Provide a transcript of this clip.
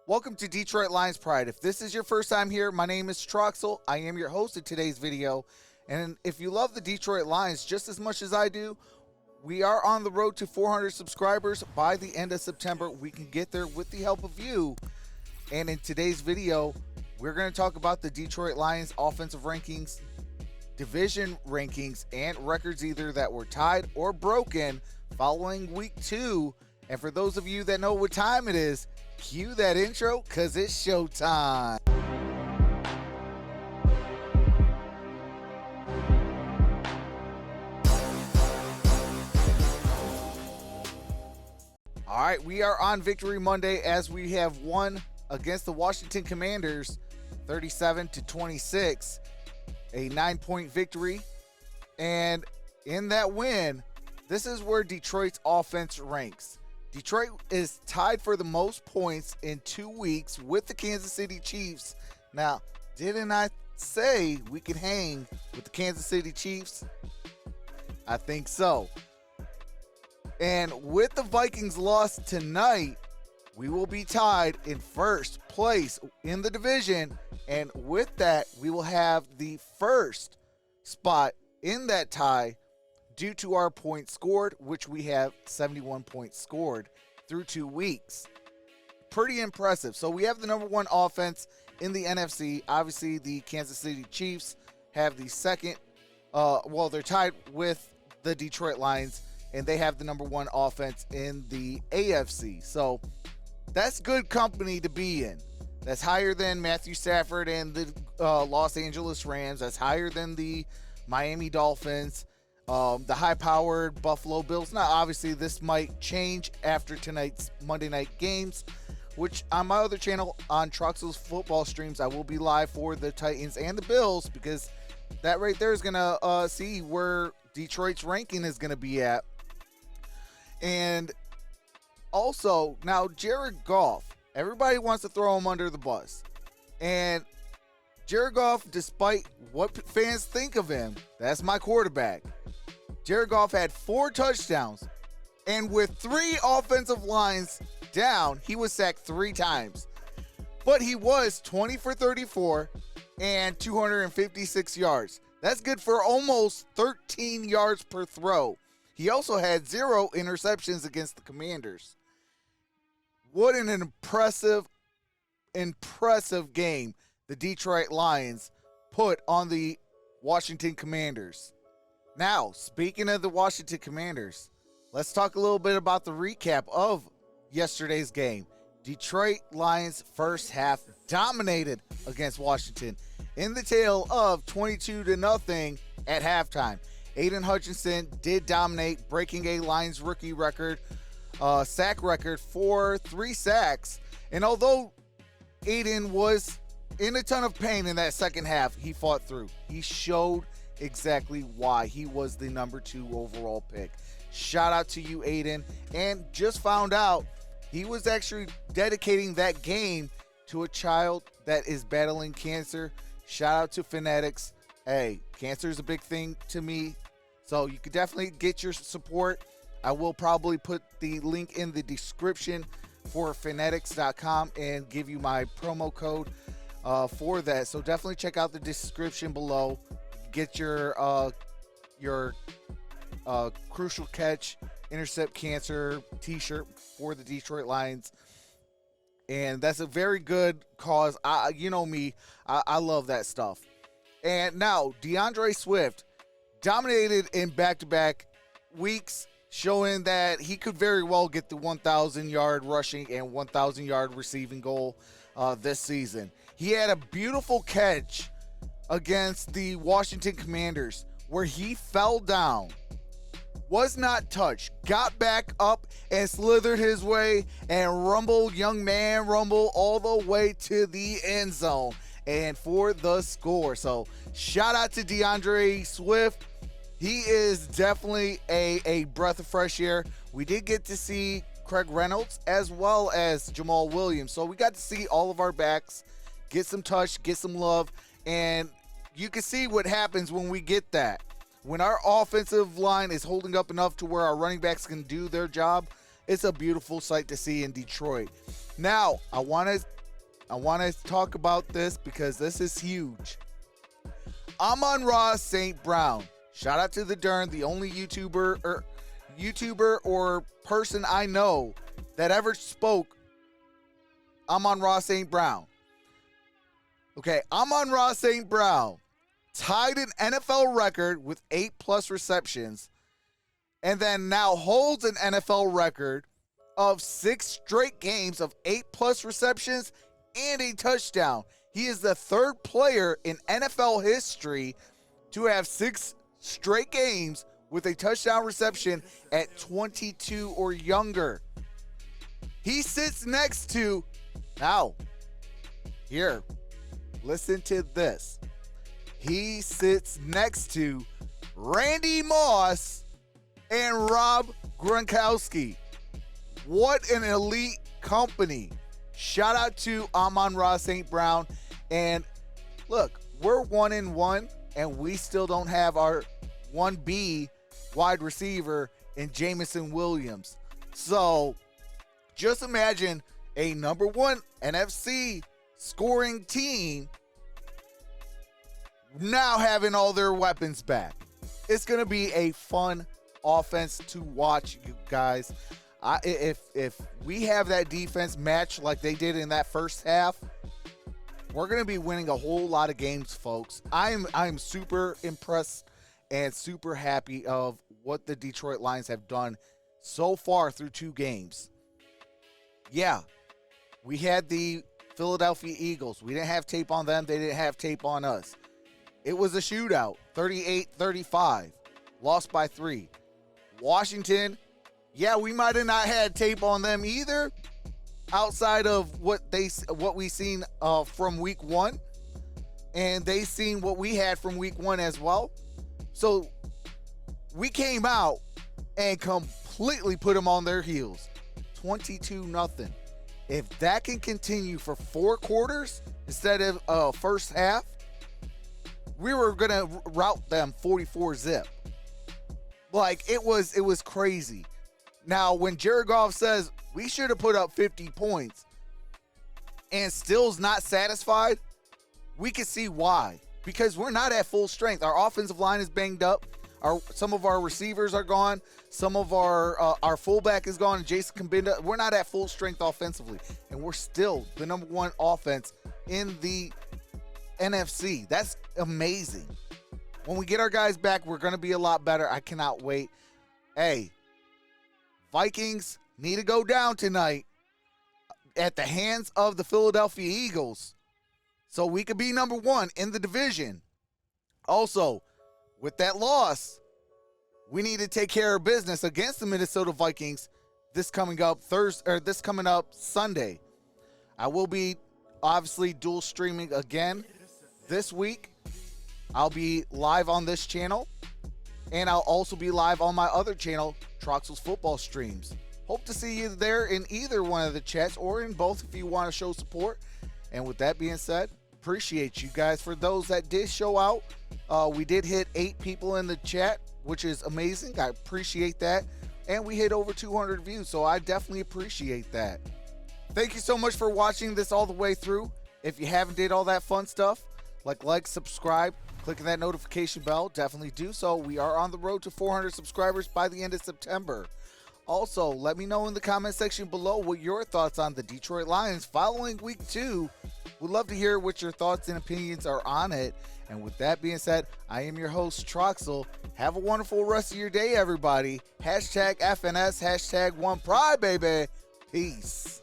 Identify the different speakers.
Speaker 1: Welcome to Detroit Lions Pride. If this is your first time here, my name is Troxel. I am your host of today's video. And if you love the Detroit Lions just as much as I do, we are on the road to 400 subscribers. By the end of September, we can get there with the help of you. And in today's video, we're going to talk about the Detroit Lions offensive rankings, division rankings, and records either that were tied or broken following week 2. And for those of you that know what time it is, cue that intro because it's showtime. All right, we are on Victory Monday as we have won against the Washington Commanders 37-26, a 9-point victory. And in that win, this is where Detroit's offense ranks. Detroit is tied for the most points in 2 weeks with the Kansas City Chiefs. Now, didn't I say we could hang with the Kansas City Chiefs? I think so. And with the Vikings loss tonight, we will be tied in first place in the division. And with that, we will have the first spot in that tie due to our points scored, which we have 71 points scored through 2 weeks. Pretty impressive. So we have the number 1 offense in the NFC. Obviously, the Kansas City Chiefs have the second. They're tied with the Detroit Lions, and they have the number 1 offense in the AFC. So that's good company to be in. That's higher than Matthew Stafford and the Los Angeles Rams. That's higher than the Miami Dolphins. The high-powered Buffalo Bills. Now, obviously, this might change after tonight's Monday night games, which on my other channel, on Troxel's football streams, I will be live for the Titans and the Bills, because that right there is going to see where Detroit's ranking is going to be at. And also, now, Jared Goff, everybody wants to throw him under the bus. And Jared Goff, despite what fans think of him, that's my quarterback. Jared Goff had 4 touchdowns, and with 3 offensive lines down, he was sacked 3 times. But he was 20 for 34 and 256 yards. That's good for almost 13 yards per throw. He also had 0 interceptions against the Commanders. What an impressive game the Detroit Lions put on the Washington Commanders. Now, speaking of the Washington Commanders, let's talk a little bit about the recap of yesterday's game. Detroit Lions first half dominated against Washington in the tale of 22-0 at halftime. Aiden Hutchinson did dominate, breaking a Lions rookie record, sack record for 3 sacks. And although Aiden was in a ton of pain in that second half, he fought through. He showed exactly why he was the number 2 overall pick. Shout out to you, Aiden. And just found out he was actually dedicating that game to a child that is battling cancer. Shout out to Fanatics. Hey, cancer is a big thing to me, so you could definitely get your support. I will probably put the link in the description for fanatics.com and give you my promo code for that. So definitely check out the description below. Get your Crucial Catch Intercept Cancer t-shirt for the Detroit Lions. And that's a very good cause. You know me, I love that stuff. And now, DeAndre Swift dominated in back-to-back weeks, showing that he could very well get the 1,000-yard rushing and 1,000-yard receiving goal this season. He had a beautiful catch against the Washington Commanders where he fell down, was not touched, got back up and slithered his way and rumbled, young man rumble all the way to the end zone and for the score. So shout out to DeAndre Swift. He is definitely a breath of fresh air. We did get to see Craig Reynolds as well as Jamal Williams. So we got to see all of our backs get some touch, get some love, and you can see what happens when we get that. When our offensive line is holding up enough to where our running backs can do their job, it's a beautiful sight to see in Detroit. Now, I want to I want to talk about this because this is huge. Amon-Ra St. Brown. Shout out to the Dern, the only YouTuber or person I know that ever spoke Amon-Ra St. Brown. Okay, Amon-Ra St. Brown tied an NFL record with 8+ receptions and then now holds an NFL record of 6 straight games of 8+ receptions and a touchdown. He is the 3rd player in NFL history to have 6 straight games with a touchdown reception at 22 or younger. He sits next to, now, here, listen to this. He sits next to Randy Moss and Rob Gronkowski. What an elite company. Shout out to Amon-Ra St. Brown. And look, we're 1-1, and we still don't have our 1B wide receiver in Jameson Williams. So just imagine a number 1 NFC scoring team now having all their weapons back. It's going to be a fun offense to watch, you guys. If we have that defense match like they did in that first half, we're going to be winning a whole lot of games, folks. I'm super impressed and super happy of what the Detroit Lions have done so far through 2 games. Yeah, we had the Philadelphia Eagles. We didn't have tape on them. They didn't have tape on us. It was a shootout, 38-35, lost by 3. Washington, yeah, we might have not had tape on them either, outside of what we seen from week 1, and they seen what we had from week 1 as well. So we came out and completely put them on their heels, 22-0. If that can continue for 4 quarters instead of first half, we were gonna rout them 44-0. Like, it was crazy. Now, when Jared Goff says we should have put up 50 points and still's not satisfied, we can see why. Because we're not at full strength. Our offensive line is banged up. Some of our receivers are gone. Some of our fullback is gone. Jason Kambinda. We're not at full strength offensively, and we're still the number 1 offense in the NFC. That's amazing. When we get our guys back, we're going to be a lot better. I cannot wait. Hey, Vikings need to go down tonight at the hands of the Philadelphia Eagles so we could be number 1 in the division. Also, with that loss, we need to take care of business against the Minnesota Vikings this coming up Sunday. I will be obviously dual streaming again this week. I'll be live on this channel, and I'll also be live on my other channel, Troxel's Football Streams. Hope to see you there in either one of the chats or in both if you want to show support. And with that being said, appreciate you guys. For those that did show out, we did hit 8 people in the chat, which is amazing. I appreciate that. And we hit over 200 views, so I definitely appreciate that. Thank you so much for watching this all the way through. If you haven't did all that fun stuff, like, subscribe, clicking that notification bell, definitely do so. We are on the road to 400 subscribers by the end of September. Also, let me know in the comment section below what your thoughts on the Detroit Lions following week 2. We'd love to hear what your thoughts and opinions are on it. And with that being said, I am your host, Troxel. Have a wonderful rest of your day, everybody. #FNS, #1Pride, baby. Peace.